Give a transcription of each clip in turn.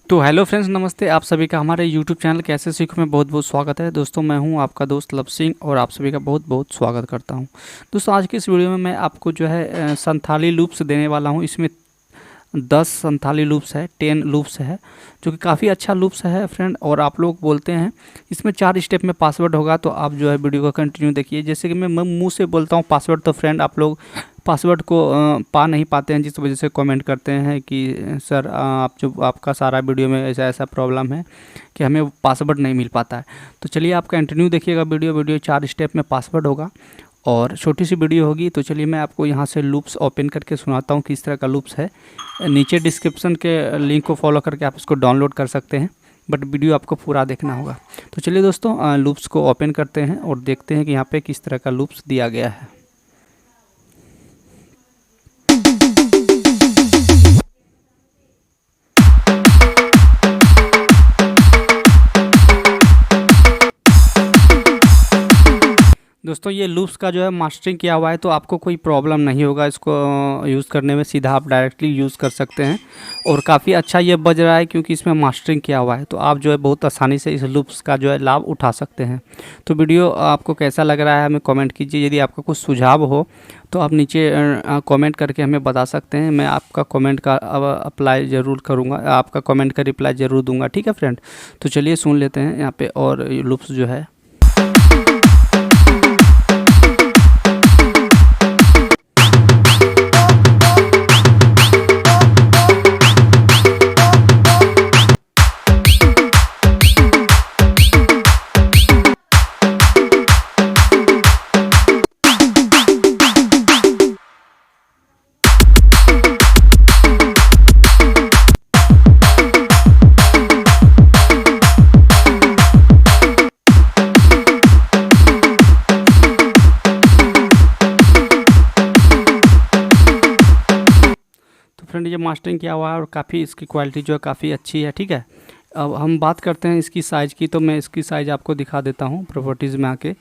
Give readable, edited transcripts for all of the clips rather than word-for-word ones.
तो hello friends, नमस्ते। आप सभी का हमारे यूट्यूब चैनल कैसे सीखो में बहुत बहुत स्वागत है। दोस्तों, मैं हूं आपका दोस्त लव सिंह और आप सभी का बहुत बहुत स्वागत करता हूं। दोस्तों, आज की इस वीडियो में मैं आपको जो है संथाली लूप्स देने वाला हूं। इसमें 10 संथाली लूप्स है, 10 लूप्स है, जो कि काफ़ी अच्छा लूप्स है फ्रेंड। और आप लोग बोलते हैं इसमें 4 स्टेप में पासवर्ड होगा, तो आप जो है वीडियो को कंटिन्यू देखिए। जैसे कि मैं मुंह से बोलता हूँ पासवर्ड, तो फ्रेंड आप लोग पासवर्ड को पा नहीं पाते हैं, जिस वजह से कमेंट करते हैं कि सर आप जो आपका सारा वीडियो में ऐसा ऐसा प्रॉब्लम है कि हमें पासवर्ड नहीं मिल पाता है। तो चलिए आप कंटिन्यू देखिएगा। वीडियो 4 स्टेप में पासवर्ड होगा और छोटी सी वीडियो होगी। तो चलिए मैं आपको यहाँ से लूप्स ओपन करके सुनाता हूँ किस तरह का लूप्स है। नीचे डिस्क्रिप्शन के लिंक को फॉलो करके आप इसको डाउनलोड कर सकते हैं, बट वीडियो आपको पूरा देखना होगा। तो चलिए दोस्तों, लूप्स को ओपन करते हैं और देखते हैं कि यहाँ पे किस तरह का लूप्स दिया गया है। दोस्तों, ये लूप्स का जो है मास्टरिंग किया हुआ है, तो आपको कोई प्रॉब्लम नहीं होगा इसको यूज़ करने में। सीधा आप डायरेक्टली यूज़ कर सकते हैं और काफ़ी अच्छा ये बज रहा है क्योंकि इसमें मास्टरिंग किया हुआ है। तो आप जो है बहुत आसानी से इस लूप्स का जो है लाभ उठा सकते हैं। तो वीडियो आपको कैसा लग रहा है हमें कमेंट कीजिए। यदि आपका कुछ सुझाव हो तो आप नीचे कमेंट करके हमें बता सकते हैं। मैं आपका कमेंट का अप्लाई ज़रूर करूँगा, आपका कमेंट का रिप्लाई ज़रूर दूँगा। ठीक है फ्रेंड, तो चलिए सुन लेते हैं यहाँ पे और लूप्स जो है। फ्रेंड, ये मास्टरिंग किया हुआ है और काफ़ी इसकी क्वालिटी जो है काफ़ी अच्छी है। ठीक है, अब हम बात करते हैं इसकी साइज़ की। तो मैं इसकी साइज़ आपको दिखा देता हूँ प्रॉपर्टीज़ में आके।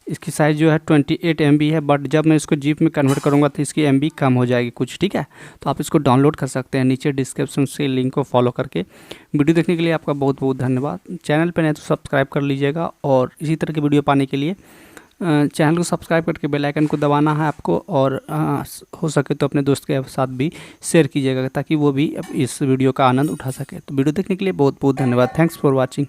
इसकी साइज़ जो है 28 MB है, बट जब मैं इसको जीप में कन्वर्ट करूँगा तो इसकी MB कम हो जाएगी कुछ। ठीक है, तो आप इसको डाउनलोड कर सकते हैं नीचे डिस्क्रिप्शन से लिंक को फॉलो करके। वीडियो देखने के लिए आपका बहुत बहुत धन्यवाद। चैनल पर नहीं तो सब्सक्राइब कर लीजिएगा और इसी तरह की वीडियो पाने के लिए चैनल को सब्सक्राइब करके बेल आइकन को दबाना है आपको। और हो सके तो अपने दोस्त के साथ भी शेयर कीजिएगा ताकि वो भी इस वीडियो का आनंद उठा सके। तो वीडियो देखने के लिए बहुत बहुत धन्यवाद। Thanks for watching.